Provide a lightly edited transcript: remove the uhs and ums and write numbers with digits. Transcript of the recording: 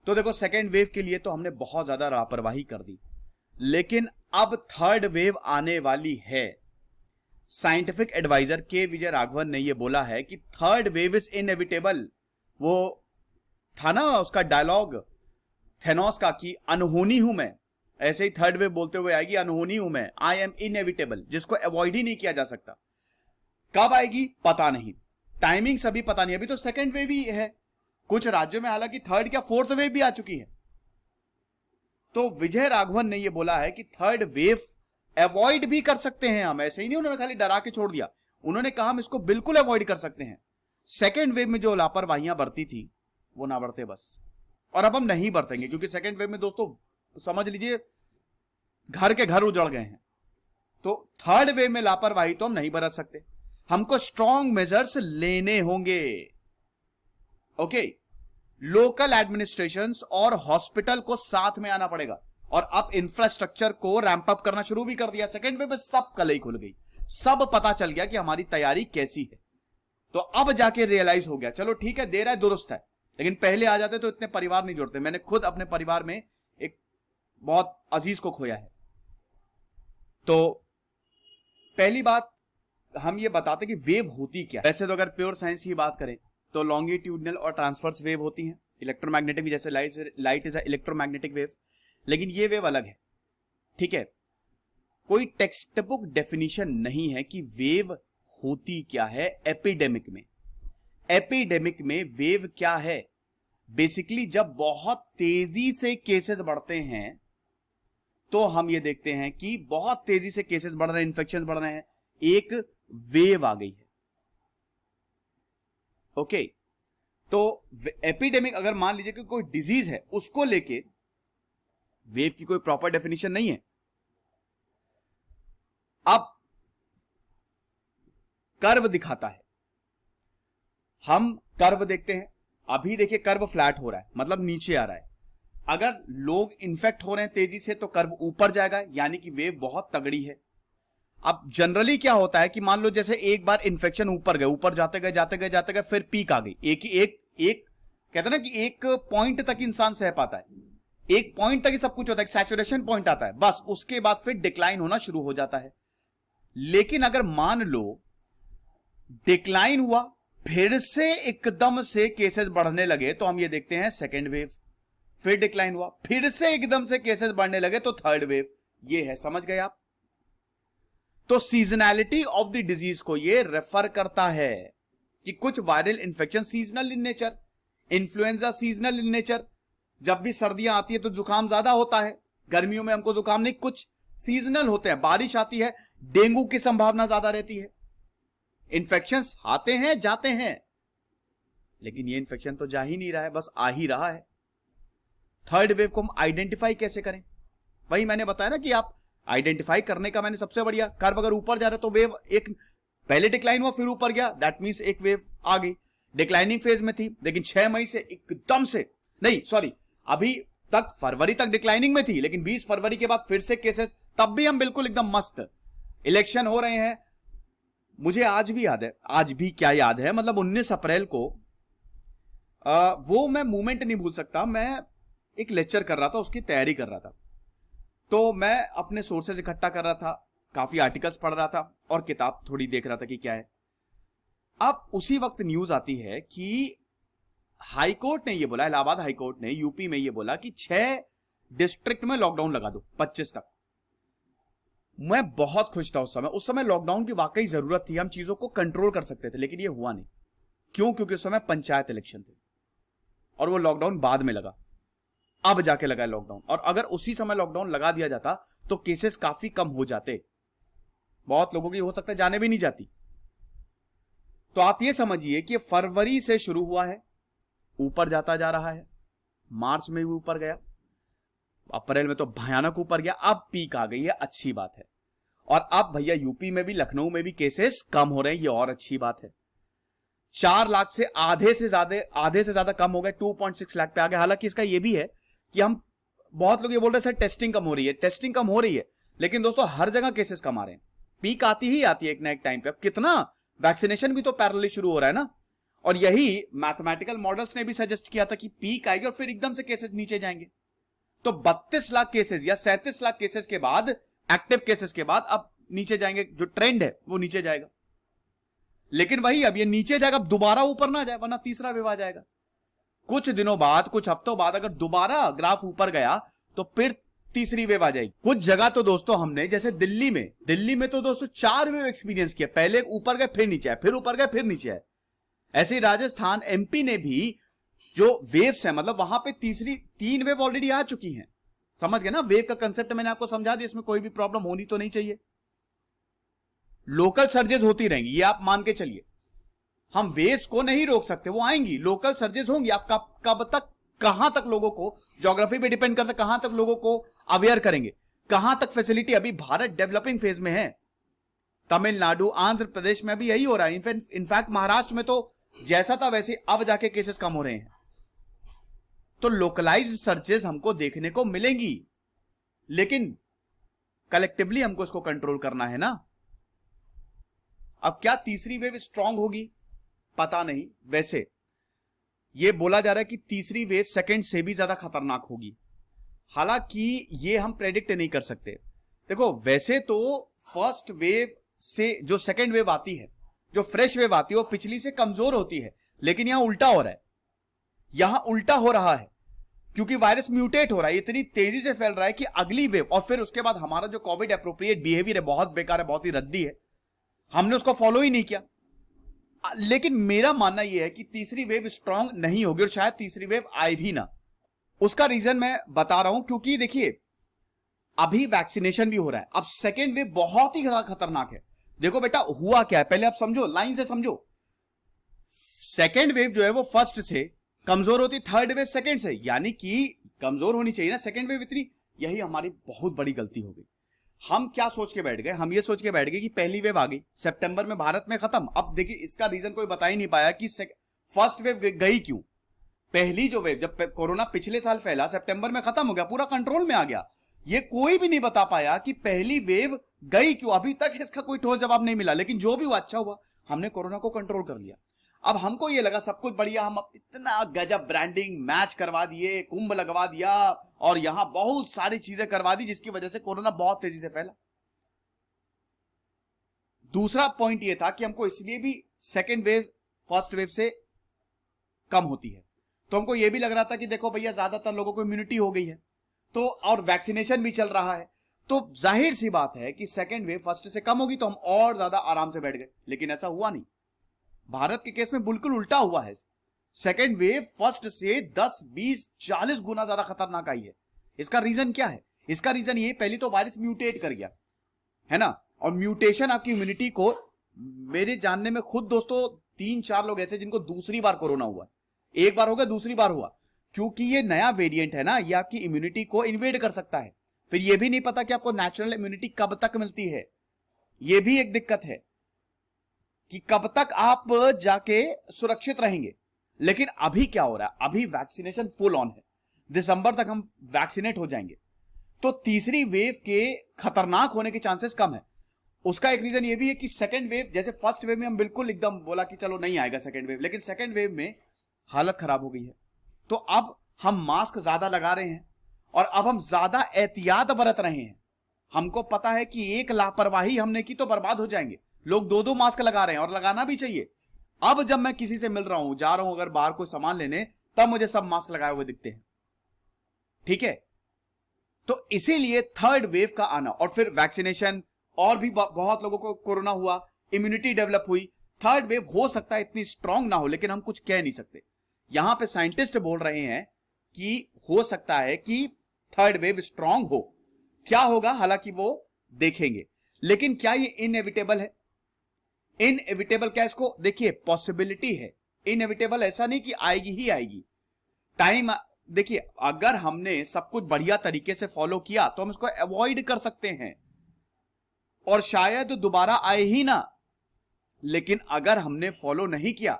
तो देखो second wave के लिए तो हमने बहुत ज्यादा लापरवाही कर दी, लेकिन अब थर्ड वेव आने वाली है। साइंटिफिक एडवाइजर के विजय राघवन ने यह बोला है कि थर्ड वेव इज इनएविटेबल। वो था ना उसका डायलॉग थेनोस का कि अनहोनी हूं मैं, ऐसे ही थर्ड वेव बोलते हुए आएगी, अनहोनी हूं मैं, आई एम इनएविटेबल, जिसको अवॉइड ही नहीं किया जा सकता। कब आएगी पता नहीं, टाइमिंग सभी पता नहीं, अभी तो सेकेंड वेव ही है। कुछ राज्यों में हालांकि थर्ड क्या फोर्थ वेव भी आ चुकी है। तो विजय राघवन ने यह बोला है कि थर्ड वेव अवॉइड भी कर सकते हैं हम, ऐसे ही नहीं उन्होंने खाली डरा के छोड़ दिया, उन्होंने कहा हम इसको बिल्कुल अवॉइड कर सकते हैं। सेकेंड वेव में जो लापरवाहियां बरती थी वो ना बरते बस, और अब हम नहीं बरतेंगे, क्योंकि सेकेंड वेव में दोस्तों समझ लीजिए घर के घर उजड़ गए हैं। तो थर्ड वेव में लापरवाही तो हम नहीं बरत सकते, हमको स्ट्रॉन्ग मेजर्स लेने होंगे। ओके, लोकल एडमिनिस्ट्रेशंस और हॉस्पिटल को साथ में आना पड़ेगा, और अब इंफ्रास्ट्रक्चर को रैंप अप करना शुरू भी कर दिया। सेकेंड वेव में सब कलई खुल गई, सब पता चल गया कि हमारी तैयारी कैसी है। तो अब जाके रियलाइज हो गया, चलो ठीक है, दे रहा है दुरुस्त है, लेकिन पहले आ जाते तो इतने परिवार नहीं जुड़ते। मैंने खुद अपने परिवार में एक बहुत अजीज को खोया है। तो पहली बात हम ये बताते कि वेव होती क्या है। वैसे तो अगर प्योर साइंस की बात करें तो लॉन्गिट्यूडनल और ट्रांसवर्स वेव होती हैं, इलेक्ट्रोमैग्नेटिक, जैसे लाइट इज इलेक्ट्रोमैग्नेटिक वेव, लेकिन ये वेव अलग है। ठीक है, कोई टेक्स्ट बुक डेफिनेशन नहीं है कि वेव होती क्या है। एपिडेमिक में वेव क्या है, बेसिकली जब बहुत तेजी से केसेस बढ़ते हैं तो हम ये देखते हैं कि बहुत तेजी से केसेस बढ़ रहे हैं, इन्फेक्शन बढ़ रहे हैं, एक वेव आ गई है। ओके, तो एपिडेमिक अगर मान लीजिए कि कोई डिजीज है, उसको लेके वेव की कोई प्रॉपर डेफिनेशन नहीं है। अब कर्व दिखाता है, हम कर्व देखते हैं, अभी देखिए कर्व फ्लैट हो रहा है, मतलब नीचे आ रहा है। अगर लोग इन्फेक्ट हो रहे हैं तेजी से तो कर्व ऊपर जाएगा, यानी कि वेव बहुत तगड़ी है। अब जनरली क्या होता है कि मान लो जैसे एक बार इन्फेक्शन ऊपर गए, ऊपर जाते गए फिर पीक आ गई। एक कहते हैं ना कि एक पॉइंट तक इंसान सह पाता है, एक पॉइंट तक ही सब कुछ होता है, सैचुरेशन पॉइंट आता है, बस उसके बाद फिर डिक्लाइन होना शुरू हो जाता है। लेकिन अगर मान लो डिक्लाइन हुआ, फिर से एकदम से केसेस बढ़ने लगे, तो हम ये देखते हैं सेकेंड वेव। फिर डिक्लाइन हुआ, फिर से एकदम से केसेस बढ़ने लगे, तो थर्ड वेव। ये है, समझ गए आप? तो सीजनैलिटी ऑफ द डिजीज को ये रेफर करता है कि कुछ viral infection seasonal in nature, influenza seasonal in nature, जब भी सर्दियां आती है तो जुकाम ज्यादा होता है, गर्मियों में हमको जुकाम नहीं, कुछ सीजनल होते हैं। बारिश आती है, डेंगू की संभावना ज्यादा रहती है। इन्फेक्शंस आते हैं जाते हैं, लेकिन ये इन्फेक्शन तो जा ही नहीं रहा है, बस आ ही रहा है। थर्ड वेव को हम आइडेंटिफाई कैसे करें? वही मैंने बताया ना कि आप आइडेंटिफाई करने का मैंने सबसे बढ़िया, कर्व अगर ऊपर जा रहा है तो वेव एक पहले डिक्लाइन हुआ फिर ऊपर गया, दैट मींस एक वेव आ गई। डिक्लाइनिंग फेज में थी, लेकिन 6 मई से एकदम से, नहीं सॉरी, अभी तक फरवरी तक डिक्लाइनिंग में थी, लेकिन 20 फरवरी के बाद फिर से केसेस, तब भी हम बिल्कुल एकदम मस्त। इलेक्शन हो रहे हैं, मुझे आज भी याद है, आज भी क्या याद है, मतलब 19 अप्रैल को वो मैं मूवमेंट नहीं भूल सकता। मैं एक लेक्चर कर रहा था, उसकी तैयारी कर रहा था, तो मैं अपने सोर्सेज इकट्ठा कर रहा था, काफी आर्टिकल्स पढ़ रहा था और किताब थोड़ी देख रहा था कि क्या है। अब उसी वक्त न्यूज आती है कि हाईकोर्ट ने ये बोला, इलाहाबाद हाईकोर्ट ने यूपी में ये बोला कि 6 डिस्ट्रिक्ट में लॉकडाउन लगा दो 25 तक। मैं बहुत खुश था उस समय लॉकडाउन की वाकई जरूरत थी, हम चीजों को कंट्रोल कर सकते थे, लेकिन ये हुआ नहीं। क्यों? क्योंकि उस समय पंचायत इलेक्शन थे और वो लॉकडाउन बाद में लगा, अब जाके लगा लॉकडाउन। और अगर उसी समय लॉकडाउन लगा दिया जाता तो केसेस काफी कम हो जाते, बहुत लोगों की हो सकता है जाने भी नहीं जाती। तो आप ये समझिए कि फरवरी से शुरू हुआ है, ऊपर जाता जा रहा है, मार्च में भी ऊपर गया, अप्रैल में तो भयानक ऊपर गया, अब पीक आ गई है, अच्छी बात है। और अब भैया यूपी में भी, लखनऊ में भी केसेस कम हो रहे हैं, ये और अच्छी बात है। 4 लाख से आधे से ज्यादा कम हो गए, 2.6 लाख पे आ गए। हालांकि इसका ये भी है कि हम, बहुत लोग ये बोल रहे हैं सर टेस्टिंग कम हो रही है, टेस्टिंग कम हो रही है, लेकिन दोस्तों हर जगह केसेस कम आ रहे हैं, पीक आती ही आती है एक ना एक टाइम पे। अब कितना वैक्सीनेशन भी तो पैरेलली शुरू हो रहा है ना, और यही मैथमेटिकल मॉडल्स ने भी सजेस्ट किया था कि पीक आएगी और फिर एकदम से केसेस नीचे जाएंगे। तो 32 लाख केसेस या 37 लाख केसेस के बाद, एक्टिव केसेस के बाद अब नीचे जाएंगे, जो ट्रेंड है वो नीचे जाएगा। लेकिन वही, अब ये नीचे जाएगा, अब दोबारा ऊपर ना जाए, वरना तीसरा वेव आ जाएगा। कुछ दिनों बाद, कुछ हफ्तों बाद अगर दोबारा ग्राफ ऊपर गया तो फिर तीसरी वेव आ जाएगी। कुछ जगह तो दोस्तों हमने, जैसे दिल्ली में तो दोस्तों 4 वेव एक्सपीरियंस किया, पहले ऊपर गए फिर नीचे आए, फिर ऊपर गए फिर नीचे आए। ऐसे ही राजस्थान, एमपी ने भी जो वेव्स है, मतलब वहां पे 3 वेव ऑलरेडी आ चुकी हैं। समझ गए ना? वेव का कंसेप्ट मैंने आपको समझा दिया, इसमें कोई भी प्रॉब्लम होनी तो नहीं चाहिए। लोकल सर्जेस होती रहेंगी, ये आप मान के चलिए। हम वेव्स को नहीं रोक सकते, वो आएंगी, लोकल सर्जेस होंगी। आप कब तक, कहां तक लोगों को, ज्योग्राफी पे डिपेंड करता है, कहां तक लोगों को अवेयर करेंगे, कहां तक फैसिलिटी। अभी भारत डेवलपिंग फेज में है, तमिलनाडु, आंध्र प्रदेश में भी यही हो रहा है। इनफैक्ट महाराष्ट्र में तो जैसा था वैसे अब जाके केसेस कम हो रहे हैं। तो लोकलाइज्ड सर्चेस हमको देखने को मिलेंगी, लेकिन कलेक्टिवली हमको इसको कंट्रोल करना है ना। अब क्या तीसरी वेव स्ट्रांग होगी? पता नहीं। वैसे यह बोला जा रहा है कि तीसरी वेव सेकंड से भी ज्यादा खतरनाक होगी। हालांकि ये हम प्रेडिक्ट नहीं कर सकते। देखो, वैसे तो फर्स्ट वेव से जो सेकंड वेव आती है, जो फ्रेश वेव आती है, वो पिछली से कमजोर होती है। लेकिन यहां उल्टा हो रहा है, यहां उल्टा हो रहा है, क्योंकि वायरस म्यूटेट हो रहा है, इतनी तेजी से फैल रहा है कि अगली वेव, और फिर उसके बाद हमारा जो कोविड एप्रोप्रिएट बिहेवियर है, बहुत बेकार है, बहुत ही रद्दी है, हमने उसको फॉलो ही नहीं किया। लेकिन मेरा मानना यह है कि तीसरी वेव स्ट्रांग नहीं होगी, और शायद तीसरी वेव आए भी ना। उसका रीजन मैं बता रहा हूं, क्योंकि देखिए अभी वैक्सीनेशन भी हो रहा है। अब सेकेंड वेव बहुत ही ज्यादा खतरनाक है। देखो बेटा, हुआ क्या है पहले आप समझो, लाइन से समझो। सेकेंड वेव जो है वो फर्स्ट से कमजोर होती, थर्ड वेव सेकेंड से, यानी कि कमजोर होनी चाहिए ना सेकेंड वेव इतनी। यही हमारी बहुत बड़ी गलती हो गई। हम क्या सोच के बैठ गए? हम ये सोच के बैठ गए कि पहली वेव आ गई सितंबर में, भारत में खत्म। अब देखिए, इसका रीजन कोई बता ही नहीं पाया कि फर्स्ट वेव गई क्यों। पहली जो वेव, जब कोरोना पिछले साल फैला, सितंबर में खत्म हो गया, पूरा कंट्रोल में आ गया। ये कोई भी नहीं बता पाया कि पहली वेव गई क्यों। अभी तक इसका कोई ठोस जवाब नहीं मिला। लेकिन जो भी हुआ अच्छा हुआ, हमने कोरोना को कंट्रोल कर लिया। अब हमको ये लगा सब कुछ बढ़िया, हम इतना गजब ब्रांडिंग मैच करवा दिए, कुंभ लगवा दिया, और यहां बहुत सारी चीजें करवा दी, जिसकी वजह से कोरोना बहुत तेजी से फैला। दूसरा पॉइंट ये था कि हमको इसलिए भी सेकेंड वेव फर्स्ट वेव से कम होती है, तो हमको यह भी लग रहा था कि देखो भैया, ज्यादातर लोगों को इम्यूनिटी हो गई है, तो और वैक्सीनेशन भी चल रहा है, तो जाहिर सी बात है कि सेकेंड वेव फर्स्ट से कम होगी, तो हम और ज्यादा आराम से बैठ गए। लेकिन ऐसा हुआ नहीं। भारत के केस में बिल्कुल उल्टा हुआ है। सेकेंड वेव फर्स्ट से 10, 20, 40 गुना ज्यादा खतरनाक आई है। इसका रीजन क्या है? इसका रीजन ये, पहले तो वायरस म्यूटेट कर गया है ना, और म्यूटेशन आपकी इम्यूनिटी को, मेरे जानने में खुद दोस्तों 3-4 लोग ऐसे जिनको दूसरी बार कोरोना हुआ, एक बार हो गया, दूसरी बार हुआ, क्योंकि ये नया वेरिएंट है ना, ये आपकी इम्यूनिटी को इन्वेड कर सकता है। फिर ये भी नहीं पता कि आपको नेचुरल इम्यूनिटी कब तक मिलती है। ये भी एक दिक्कत है कि कब तक आप जाके सुरक्षित रहेंगे। लेकिन अभी क्या हो रहा है? अभी वैक्सीनेशन फुल ऑन है, दिसंबर तक हम वैक्सीनेट हो जाएंगे, तो तीसरी वेव के खतरनाक होने के चांसेस कम है। उसका एक रीजन ये भी है कि सेकेंड वेव, जैसे फर्स्ट वेव में हम बिल्कुल एकदम बोला कि चलो नहीं आएगा सेकेंड वेव, लेकिन सेकेंड वेव में हालत खराब हो गई है। तो अब हम मास्क ज्यादा लगा रहे हैं, और अब हम ज्यादा एहतियात बरत रहे हैं। हमको पता है कि एक लापरवाही हमने की तो बर्बाद हो जाएंगे। लोग 2-2 मास्क लगा रहे हैं, और लगाना भी चाहिए। अब जब मैं किसी से मिल रहा हूं, जा रहा हूं अगर बाहर कोई सामान लेने, तब मुझे सब मास्क लगाए हुए दिखते हैं। ठीक है, तो इसीलिए थर्ड वेव का आना, और फिर वैक्सीनेशन, और भी बहुत लोगों को कोरोना हुआ, इम्यूनिटी डेवलप हुई। थर्ड वेव हो सकता है इतनी स्ट्रांग ना हो, लेकिन हम कुछ कह नहीं सकते। यहां पे साइंटिस्ट बोल रहे हैं कि हो सकता है कि थर्ड वेव स्ट्रांग हो। क्या होगा हालांकि वो देखेंगे, लेकिन क्या ये इनएविटेबल है? इनएविटेबल क्या? इसको देखिए, पॉसिबिलिटी है। इनएविटेबल ऐसा नहीं कि आएगी ही आएगी। टाइम, देखिए, अगर हमने सब कुछ बढ़िया तरीके से फॉलो किया तो हम इसको अवॉइड कर सकते हैं, और शायद दोबारा आए ही ना। लेकिन अगर हमने फॉलो नहीं किया